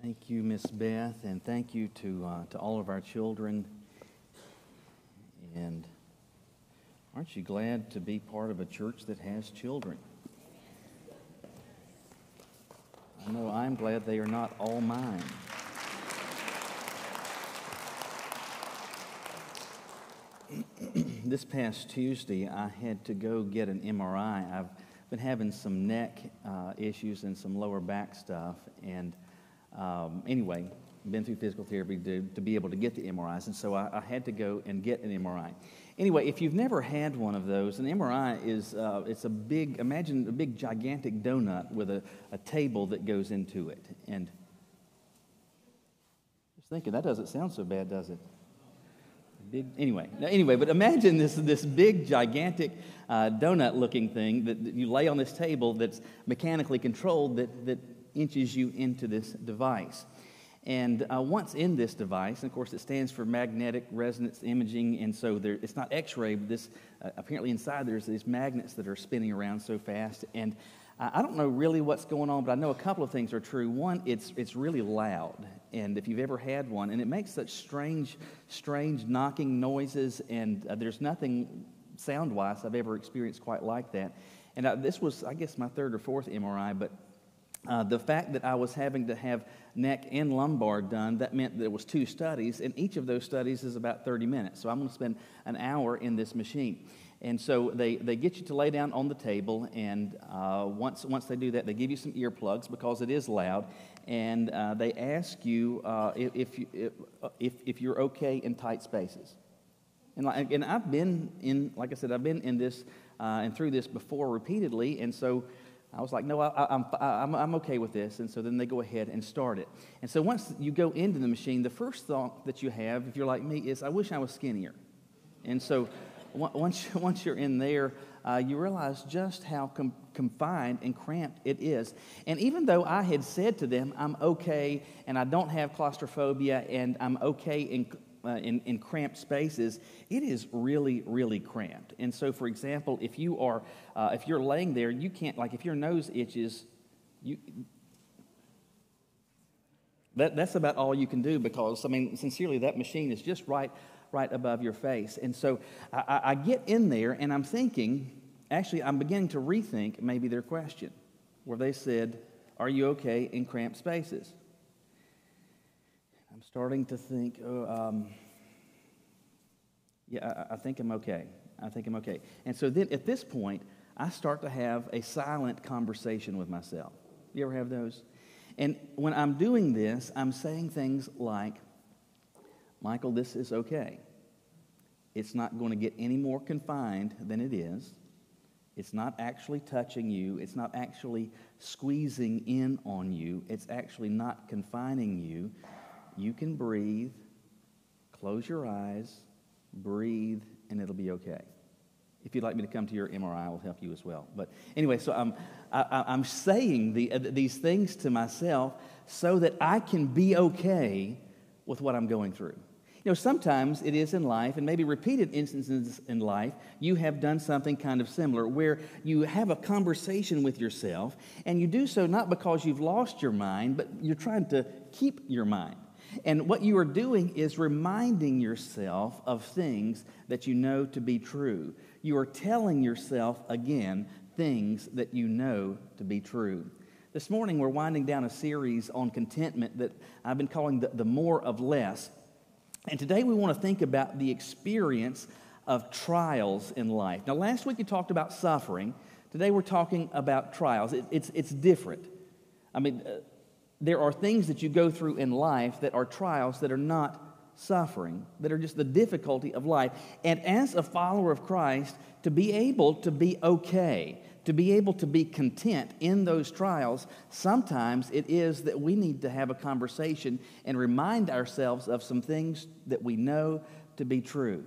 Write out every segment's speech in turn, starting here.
Thank you, Miss Beth, and thank you to all of our children. And aren't you glad to be part of a church that has children? I know I'm glad they are not all mine. This past Tuesday, I had to go get an MRI. I've been having some neck issues and some lower back stuff, and anyway, been through physical therapy to be able to get the MRIs, and so I had to go and get an MRI. Anyway, if you've never had one of those, an MRI is, it's a big, imagine a big gigantic donut with a table that goes into it. And just thinking, that doesn't sound so bad, does it? Anyway, but imagine this big, gigantic donut-looking thing that you lay on this table that's mechanically controlled that inches you into this device. And once in this device, and of course it stands for magnetic resonance imaging, and so it's not X-ray, but this apparently inside there's these magnets that are spinning around so fast. And I don't know really what's going on, but I know a couple of things are true. One, it's really loud, and if you've ever had one, and it makes such strange knocking noises, and there's nothing sound-wise I've ever experienced quite like that. And this was, I guess, my third or fourth MRI, but the fact that I was having to have neck and lumbar done, that meant that there was 2 studies, and each of those studies is about 30 minutes. So I'm going to spend an hour in this machine. And so they get you to lay down on the table, and once they do that, they give you some earplugs because it is loud, and they ask you if you're okay in tight spaces. And I've been in, like I said, I've been in this and through this before repeatedly, and so I was like, no, I'm okay with this. And so then they go ahead and start it. And so once you go into the machine, the first thought that you have, if you're like me, is I wish I was skinnier. And so once you're in there, you realize just how confined and cramped it is. And even though I had said to them, I'm okay, and I don't have claustrophobia, and I'm okay in cramped spaces, it is really, really cramped. And so, for example, if you're laying there, you can't, like if your nose itches, that's about all you can do, because, I mean, sincerely, that machine is just right above your face. And so I get in there, and I'm thinking, actually, I'm beginning to rethink maybe their question, where they said, are you okay in cramped spaces? I'm starting to think, I think I'm okay. I think I'm okay. And so then at this point, I start to have a silent conversation with myself. You ever have those? And when I'm doing this, I'm saying things like, Michael, this is okay. It's not going to get any more confined than it is. It's not actually touching you. It's not actually squeezing in on you. It's actually not confining you. You can breathe, close your eyes, breathe, and it'll be okay. If you'd like me to come to your MRI, I will help you as well. But anyway, so I'm saying these things to myself so that I can be okay with what I'm going through. You know, sometimes it is in life, and maybe repeated instances in life, you have done something kind of similar where you have a conversation with yourself, and you do so not because you've lost your mind, but you're trying to keep your mind. And what you are doing is reminding yourself of things that you know to be true. You are telling yourself again things that you know to be true. This morning we're winding down a series on contentment that I've been calling the more of less. And today we want to think about the experience of trials in life. Now last week we talked about suffering. Today we're talking about trials. It's different. I mean, there are things that you go through in life that are trials that are not suffering, that are just the difficulty of life. And as a follower of Christ, to be able to be okay, to be able to be content in those trials, sometimes it is that we need to have a conversation and remind ourselves of some things that we know to be true.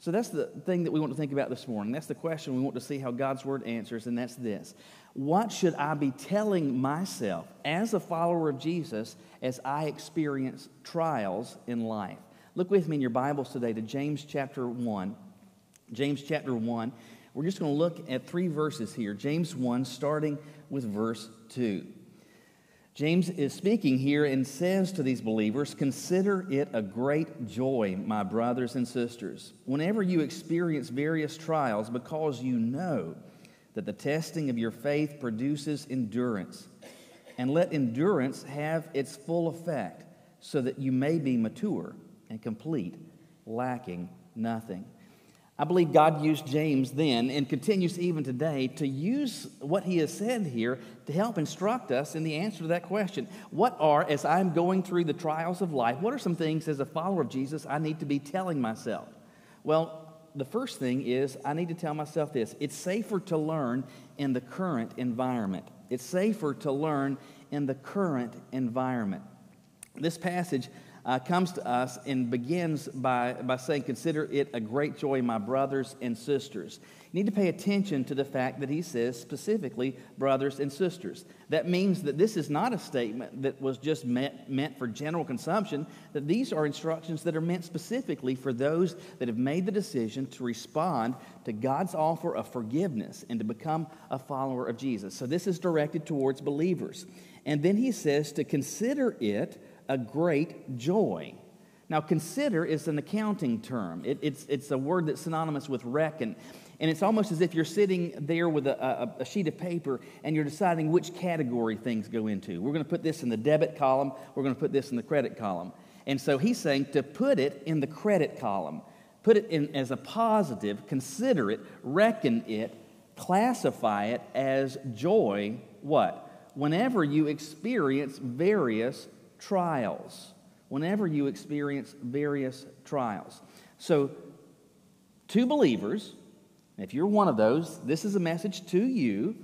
So that's the thing that we want to think about this morning. That's the question we want to see how God's Word answers, and that's this. What should I be telling myself as a follower of Jesus as I experience trials in life? Look with me in your Bibles today to James chapter 1. James chapter 1. We're just going to look at 3 verses here. James 1, starting with verse 2. James is speaking here and says to these believers, consider it a great joy, my brothers and sisters, whenever you experience various trials, because you know that the testing of your faith produces endurance. And let endurance have its full effect, so that you may be mature and complete, lacking nothing. I believe God used James then and continues even today to use what he has said here to help instruct us in the answer to that question. What are, as I'm going through the trials of life, what are some things as a follower of Jesus I need to be telling myself? Well, the first thing is I need to tell myself this. It's safer to learn in the current environment. It's safer to learn in the current environment. This passage comes to us and begins by saying, consider it a great joy, my brothers and sisters. You need to pay attention to the fact that he says specifically brothers and sisters. That means that this is not a statement that was just meant for general consumption, that these are instructions that are meant specifically for those that have made the decision to respond to God's offer of forgiveness and to become a follower of Jesus. So this is directed towards believers. And then he says to consider it a great joy. Now, consider is an accounting term. It's a word that's synonymous with reckon. And it's almost as if you're sitting there with a sheet of paper and you're deciding which category things go into. We're going to put this in the debit column. We're going to put this in the credit column. And so he's saying to put it in the credit column. Put it in as a positive, consider it, reckon it, classify it as joy, what? Whenever you experience various trials. Whenever you experience various trials. So, to believers, if you're one of those, this is a message to you.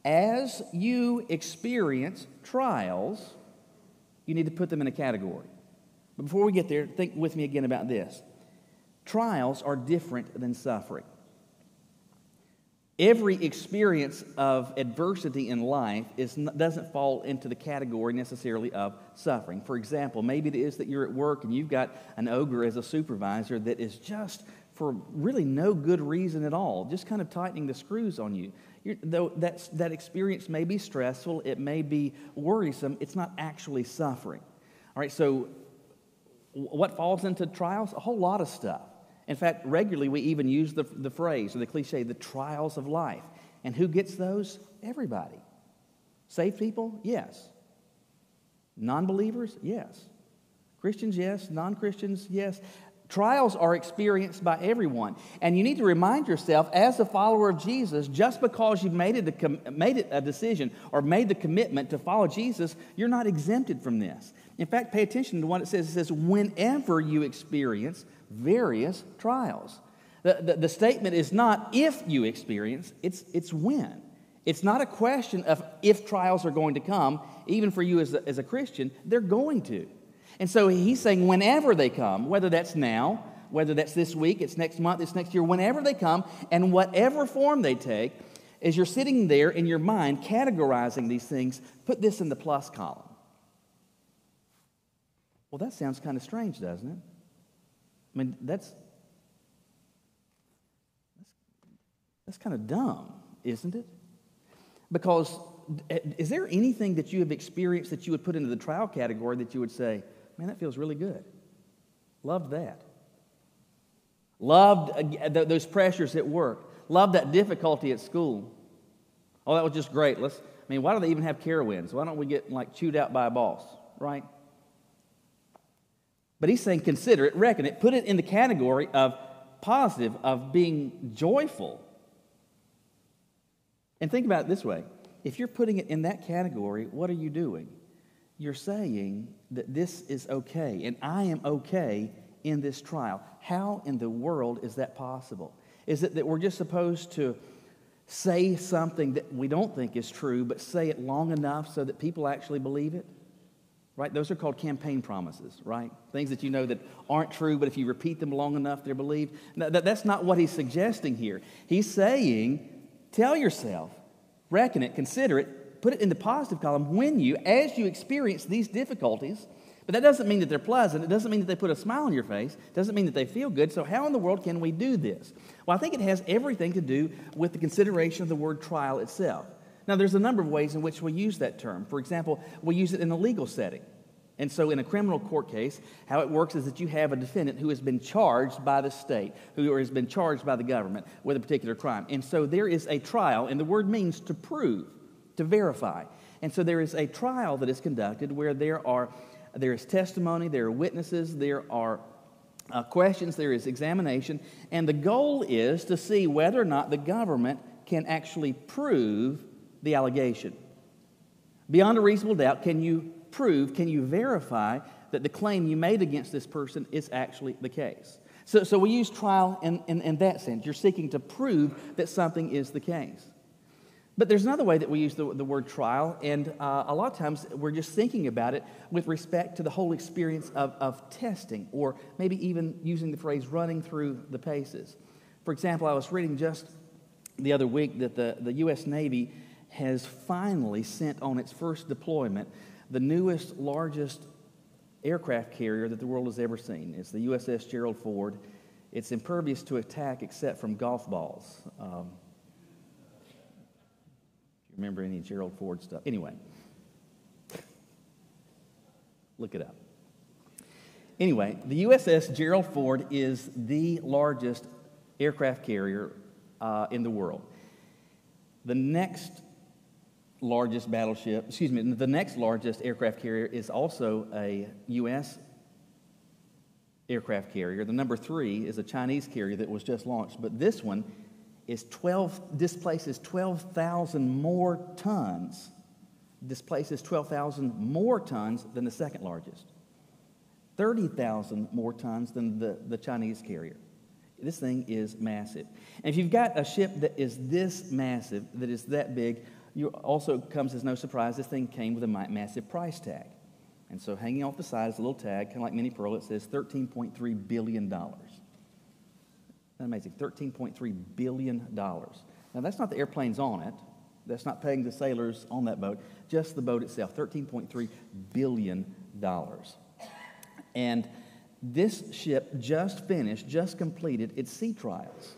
As you experience trials, you need to put them in a category. But before we get there, think with me again about this. Trials are different than suffering. Every experience of adversity in life doesn't fall into the category necessarily of suffering. For example, maybe it is that you're at work and you've got an ogre as a supervisor that is just for really no good reason at all, just kind of tightening the screws on you. Though that experience may be stressful, it may be worrisome, it's not actually suffering. All right, so what falls into trials? A whole lot of stuff. In fact, regularly we even use the phrase or the cliche, the trials of life. And who gets those? Everybody. Saved people? Yes. Non-believers? Yes. Christians? Yes. Non-Christians? Yes. Trials are experienced by everyone. And you need to remind yourself, as a follower of Jesus, just because you've made it a decision or made the commitment to follow Jesus, you're not exempted from this. In fact, pay attention to what it says. It says, whenever you experience various trials. The statement is not if you experience, it's when. It's not a question of if trials are going to come. Even for you as a Christian, they're going to. And so he's saying whenever they come, whether that's now, whether that's this week, it's next month, it's next year, whenever they come, and whatever form they take, as you're sitting there in your mind categorizing these things, put this in the plus column. Well, that sounds kind of strange, doesn't it? I mean, that's kind of dumb, isn't it? Because is there anything that you have experienced that you would put into the trial category that you would say, man, that feels really good. Loved that. Loved those pressures at work. Loved that difficulty at school. Oh, that was just great. Why do they even have Carowinds? Why don't we get chewed out by a boss, right? But he's saying consider it, reckon it, put it in the category of positive, of being joyful. And think about it this way. If you're putting it in that category, what are you doing? You're saying that this is okay, and I am okay in this trial. How in the world is that possible? Is it that we're just supposed to say something that we don't think is true, but say it long enough so that people actually believe it? Right? Those are called campaign promises, right? Things that you know that aren't true, but if you repeat them long enough, they're believed. No, that's not what he's suggesting here. He's saying, tell yourself, reckon it, consider it, put it in the positive column as you experience these difficulties. But that doesn't mean that they're pleasant. It doesn't mean that they put a smile on your face. It doesn't mean that they feel good. So how in the world can we do this? Well, I think it has everything to do with the consideration of the word trial itself. Now, there's a number of ways in which we use that term. For example, we use it in a legal setting. And so in a criminal court case, how it works is that you have a defendant who has been charged by the state, who has been charged by the government with a particular crime. And so there is a trial, and the word means to prove, to verify. And so there is a trial that is conducted where there is testimony, there are witnesses, there are questions, there is examination, and the goal is to see whether or not the government can actually prove the allegation. Beyond a reasonable doubt, can you verify that the claim you made against this person is actually the case? So we use trial in that sense. You're seeking to prove that something is the case. But there's another way that we use the word trial, and a lot of times we're just thinking about it with respect to the whole experience of testing, or maybe even using the phrase running through the paces. For example, I was reading just the other week that the U.S. Navy has finally sent on its first deployment the newest, largest aircraft carrier that the world has ever seen. It's the USS Gerald Ford. It's impervious to attack except from golf balls. Remember any Gerald Ford stuff? Anyway, look it up. Anyway, the USS Gerald Ford is the largest aircraft carrier in the world. The next largest the next largest aircraft carrier is also a U.S. aircraft carrier. The number 3 is a Chinese carrier that was just launched, but this one displaces 12,000 more tons than the second largest. 30,000 more tons than the Chinese carrier. This thing is massive. And if you've got a ship that is this massive, that is that big, you also comes as no surprise, this thing came with a massive price tag. And so hanging off the side is a little tag, kind of like Minnie Pearl. It says $13.3 billion. Isn't that amazing? $13.3 billion. Now, that's not the airplanes on it. That's not paying the sailors on that boat. Just the boat itself, $13.3 billion. And this ship just completed its sea trials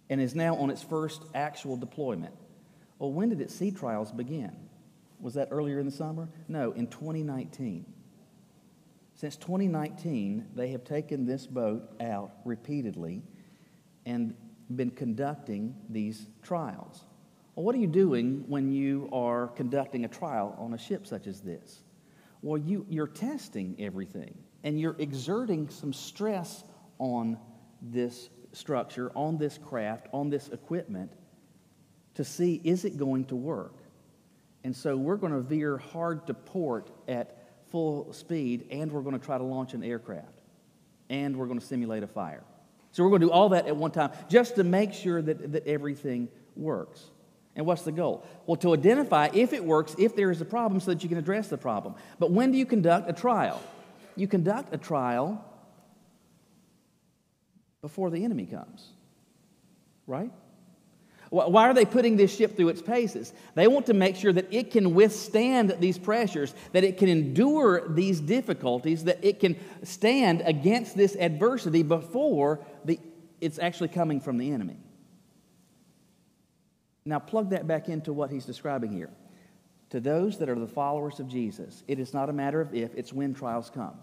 and is now on its first actual deployment. Well, when did its sea trials begin? Was that earlier in the summer? No, in 2019. Since 2019, they have taken this boat out repeatedly and been conducting these trials. Well, what are you doing when you are conducting a trial on a ship such as this? Well, you're testing everything, and you're exerting some stress on this structure, on this craft, on this equipment to see, is it going to work? And so we're going to veer hard to port at full speed, and we're going to try to launch an aircraft, and we're going to simulate a fire. So we're going to do all that at one time just to make sure that everything works. And what's the goal? Well, to identify if it works, if there is a problem, so that you can address the problem. But when do you conduct a trial? You conduct a trial before the enemy comes, right? Why are they putting this ship through its paces? They want to make sure that it can withstand these pressures, that it can endure these difficulties, that it can stand against this adversity before it's actually coming from the enemy. Now plug that back into what he's describing here. To those that are the followers of Jesus, it is not a matter of if, it's when trials come.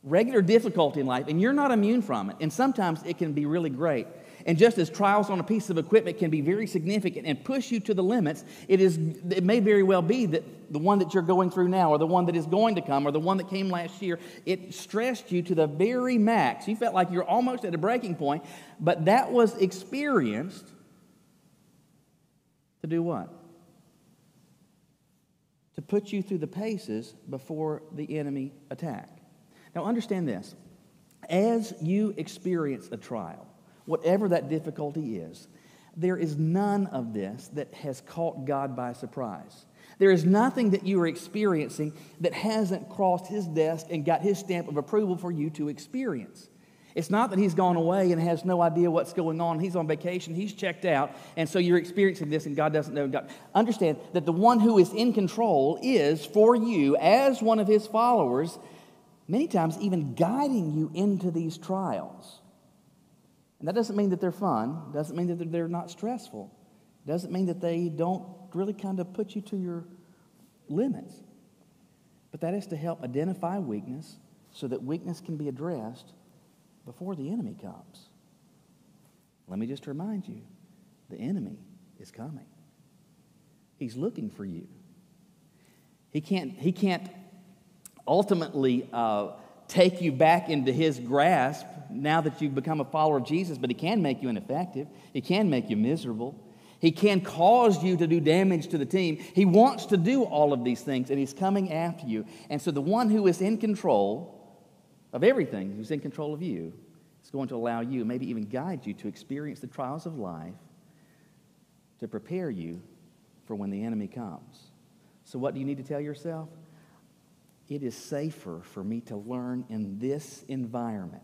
Regular difficulty in life, and you're not immune from it, and sometimes it can be really great. And just as trials on a piece of equipment can be very significant and push you to the limits, it may very well be that the one that you're going through now, or the one that is going to come, or the one that came last year, it stressed you to the very max. You felt like you're almost at a breaking point, but that was experienced to do what? To put you through the paces before the enemy attack. Now understand this. As you experience a trial, whatever that difficulty is, there is none of this that has caught God by surprise. There is nothing that you are experiencing that hasn't crossed His desk and got His stamp of approval for you to experience. It's not that He's gone away and has no idea what's going on. He's on vacation. He's checked out. And so you're experiencing this and God doesn't know. God. Understand that the one who is in control is, for you, as one of His followers, many times even guiding you into these trials. And that doesn't mean that they're fun. Doesn't mean that they're not stressful. Doesn't mean that they don't really kind of put you to your limits. But that is to help identify weakness so that weakness can be addressed before the enemy comes. Let me just remind you, the enemy is coming. He's looking for you. He can't ultimately take you back into his grasp now that you've become a follower of Jesus, but he can make you ineffective. He can make you miserable. He can cause you to do damage to the team. He wants to do all of these things, and he's coming after you. And so the one who is in control of everything, who's in control of you, is going to allow you, maybe even guide you to experience the trials of life to prepare you for when the enemy comes. So what do you need to tell yourself? It is safer for me to learn in this environment.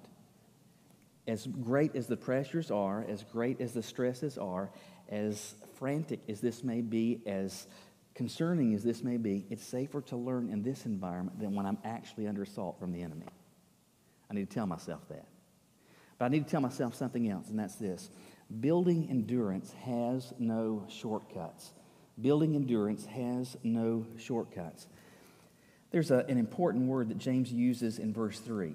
As great as the pressures are, as great as the stresses are, as frantic as this may be, as concerning as this may be, it's safer to learn in this environment than when I'm actually under assault from the enemy. I need to tell myself that. But I need to tell myself something else, and that's this. Building endurance has no shortcuts. Building endurance has no shortcuts. There's an important word that James uses in verse 3.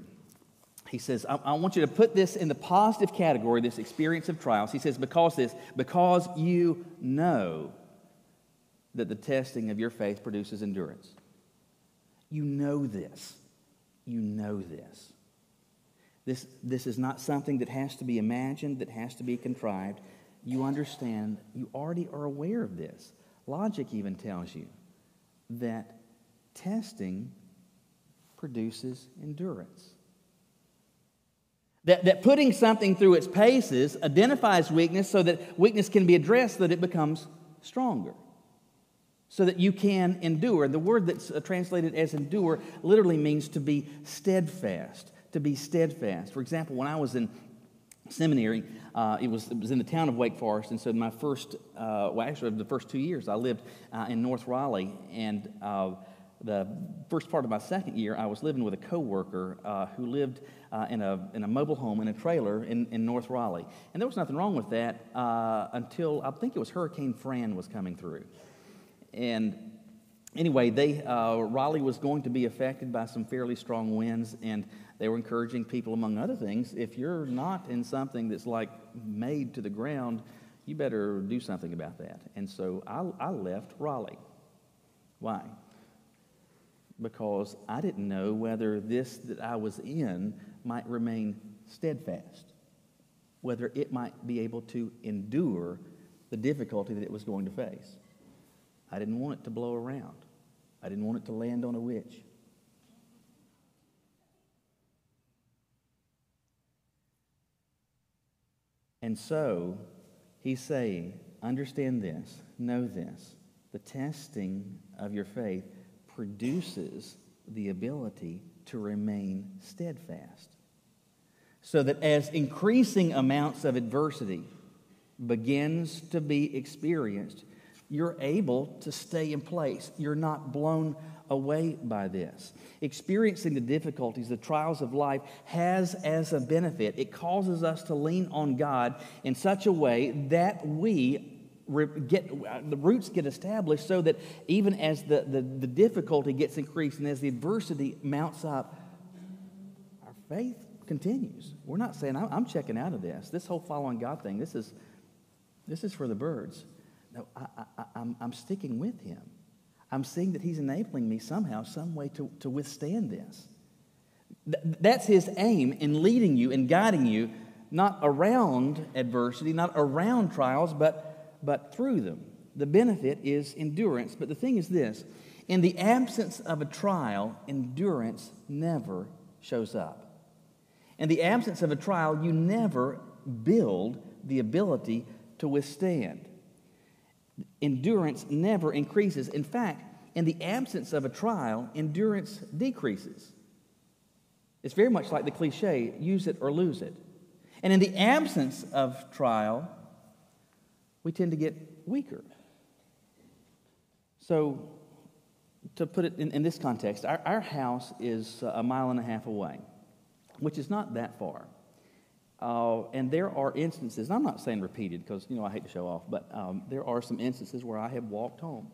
He says, I want you to put this in the positive category, this experience of trials. He says, because you know that the testing of your faith produces endurance. You know this. You know this. This is not something that has to be imagined, that has to be contrived. You understand, you already are aware of this. Logic even tells you that testing produces endurance. That putting something through its paces identifies weakness so that weakness can be addressed, so that it becomes stronger, so that you can endure. The word that's translated as endure literally means to be steadfast, to be steadfast. For example, when I was in seminary, it was in the town of Wake Forest, and so my first, the first 2 years, I lived in North Raleigh, and the first part of my second year, I was living with a coworker who lived in a mobile home in a trailer in North Raleigh. And there was nothing wrong with that until, I think it was Hurricane Fran was coming through. And anyway, Raleigh was going to be affected by some fairly strong winds, and they were encouraging people, among other things, if you're not in something that's like made to the ground, you better do something about that. And so I left Raleigh. Why? Because I didn't know whether this that I was in might remain steadfast, whether it might be able to endure the difficulty that it was going to face. I didn't want it to blow around. I didn't want it to land on a witch. And so, he's saying, understand this, know this, the testing of your faith produces the ability to remain steadfast. So that as increasing amounts of adversity begins to be experienced, you're able to stay in place. You're not blown away by this. Experiencing the difficulties, the trials of life has as a benefit, it causes us to lean on God in such a way that the roots get established, so that even as the difficulty gets increased and as the adversity mounts up, our faith continues. We're not saying, I'm checking out of this. This whole following God thing, this is for the birds. No, I'm sticking with him. I'm seeing that he's enabling me somehow, some way to withstand this. That's his aim in leading you and guiding you, not around adversity, not around trials, but through them. The benefit is endurance. But the thing is this, in the absence of a trial, endurance never shows up. In the absence of a trial, you never build the ability to withstand. Endurance never increases. In fact, in the absence of a trial, endurance decreases. It's very much like the cliche, use it or lose it. And in the absence of trial, we tend to get weaker. So, to put it in this context, our house is a mile and a half away, which is not that far. And there are instances, and I'm not saying repeated because, I hate to show off, but there are some instances where I have walked home,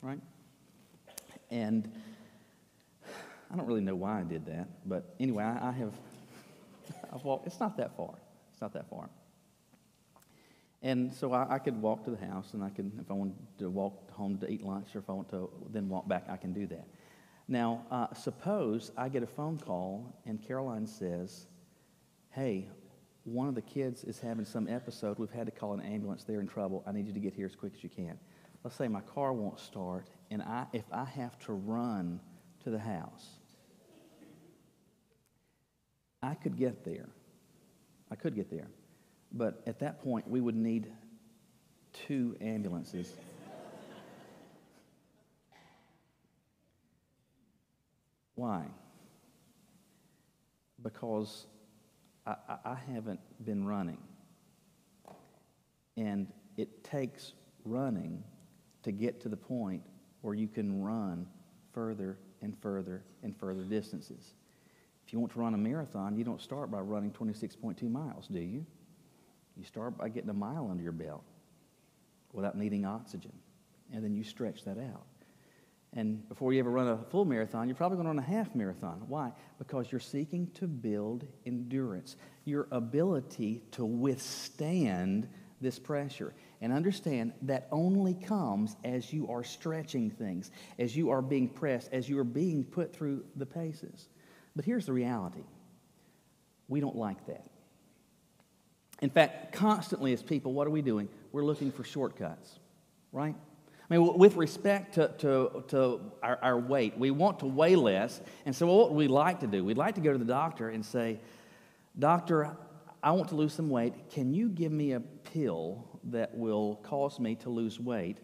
right? And I don't really know why I did that, but anyway, I've walked. It's not that far. It's not that far. And so I could walk to the house, and I could, if I wanted to walk home to eat lunch, or if I want to then walk back, I can do that. Now, suppose I get a phone call, and Caroline says, hey, one of the kids is having some episode. We've had to call an ambulance. They're in trouble. I need you to get here as quick as you can. Let's say my car won't start, and if I have to run to the house, I could get there. I could get there. But at that point, we would need 2 ambulances. Why? Because I haven't been running. And it takes running to get to the point where you can run further and further and further distances. If you want to run a marathon, you don't start by running 26.2 miles, do you? You start by getting a mile under your belt without needing oxygen. And then you stretch that out. And before you ever run a full marathon, you're probably going to run a half marathon. Why? Because you're seeking to build endurance, your ability to withstand this pressure. And understand that only comes as you are stretching things, as you are being pressed, as you are being put through the paces. But here's the reality. We don't like that. In fact, constantly as people, what are we doing? We're looking for shortcuts, right? I mean, with respect to our weight, we want to weigh less, and so what would we like to do? We'd like to go to the doctor and say, Doctor, I want to lose some weight. Can you give me a pill that will cause me to lose weight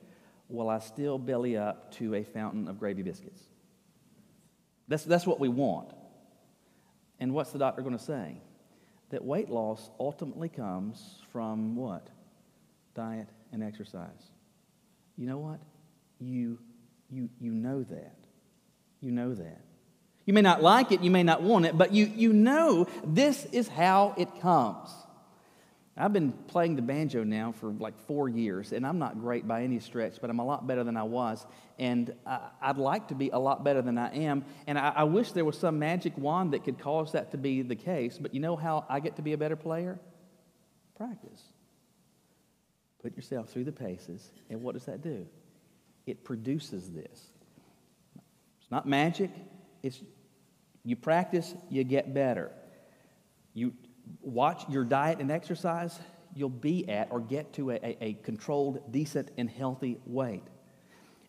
while I still belly up to a fountain of gravy biscuits? That's what we want. And what's the doctor going to say? That weight loss ultimately comes from what? Diet and exercise. You know what? You know that. You know that. You may not like it, you may not want it, but you know this is how it comes. I've been playing the banjo now for like 4 years, and I'm not great by any stretch, but I'm a lot better than I was, and I'd like to be a lot better than I am, and I wish there was some magic wand that could cause that to be the case, but you know how I get to be a better player? Practice. Put yourself through the paces, and what does that do? It produces this. It's not magic. It's you practice, you get better. You watch your diet and exercise, you'll be at or get to a controlled, decent, and healthy weight.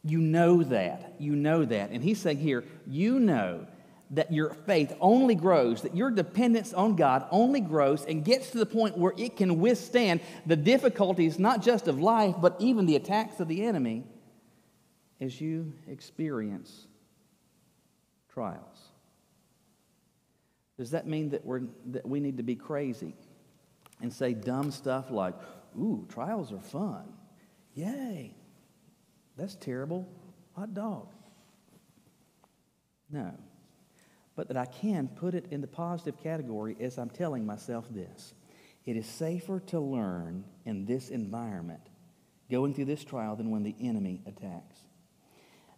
You know that. You know that. And he's saying here, you know that your faith only grows, that your dependence on God only grows and gets to the point where it can withstand the difficulties, not just of life, but even the attacks of the enemy as you experience trials. Does that mean that we need to be crazy and say dumb stuff like, ooh, trials are fun. Yay. That's terrible. Hot dog. No. But that I can put it in the positive category as I'm telling myself this. It is safer to learn in this environment, going through this trial, than when the enemy attacks.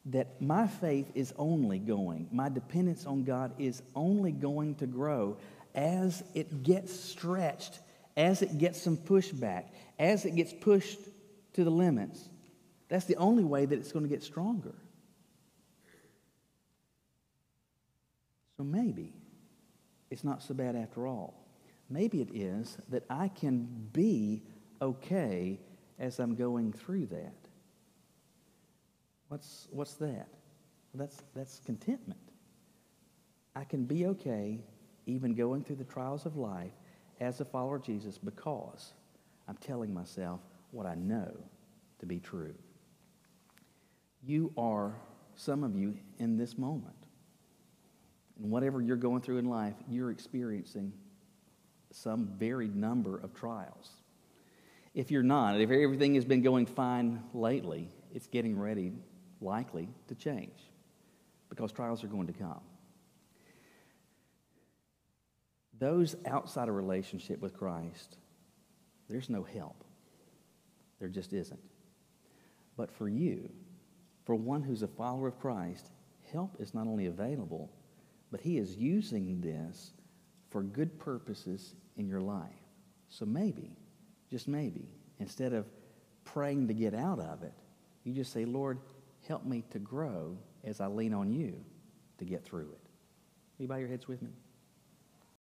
That my faith is only going, my dependence on God is only going to grow as it gets stretched, as it gets some pushback, as it gets pushed to the limits. That's the only way that it's going to get stronger. So maybe it's not so bad after all. Maybe it is that I can be okay as I'm going through that. What's that? Well, that's contentment. I can be okay even going through the trials of life as a follower of Jesus because I'm telling myself what I know to be true. You are, some of you, in this moment. And whatever you're going through in life, you're experiencing some varied number of trials. If you're not, if everything has been going fine lately, it's getting ready, likely, to change because trials are going to come. those outside a relationship with Christ, there's no help. There just isn't. But for you, for one who's a follower of Christ, help is not only available, but he is using this for good purposes in your life. So maybe, just maybe, instead of praying to get out of it, you just say, Lord, help me to grow as I lean on you to get through it. Will you bow your heads with me?